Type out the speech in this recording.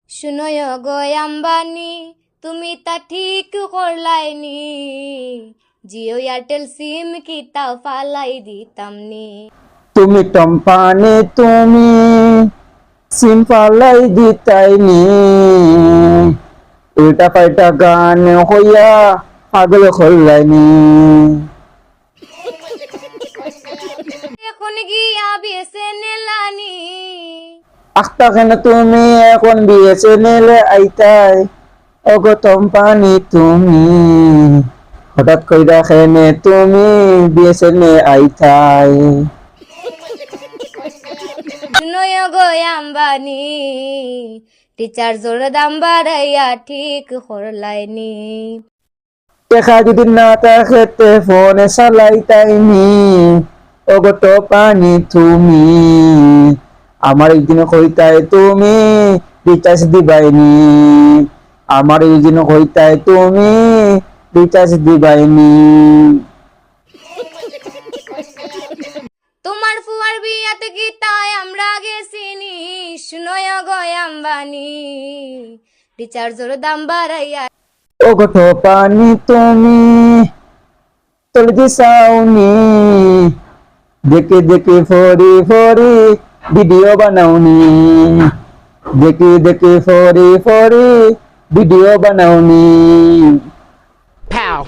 শুনয় গো আম্বানি তুমি তা ঠিক করলাইনি, জিও এয়ারটেল সিম কি তা ফালাই দিতামনি। তুমি টম্পানে তুমি সিম্পালাই দিতাইনি, উল্টা পাল্টা গান হইয়া পাগল হইলাইনি। এখন গিয়া বিএসএনএল আনি, আখতা কেন তুমি এখন বিএসএনএল আইতাই, ওগো টম্পানি তুমি হঠাৎ কইরা খেনে তুমি বিএসএনএল আইতাই। শুনয় গো আম্বানি রিচার্জর দাম বাড়াইয়া ঠিক করলাইনি। টেকা যদি না থাকে ফোনে চালাইতাইনি, ওগো টম্পানি তুমি আমার একদিন কইতাই তুমি রিচার্জ দিবাইনি, আমার একদিন কইতাই তুমি রিচার্জ দিবাইনি। তোমার ফুয়ার বিয়াতে কি তাই আমরা গেছিনি, শুনয় গো আম্বানি রিচার্জর দাম বাড়াইয়া। ওগো টম্পানি তুমি তোলে দিছাওনি, দেখে দেখে ফরি ফরি ভিডিও বানাওনি, দেখে দেখে ফরি ফরি ভিডিও বানাওনি। Pow.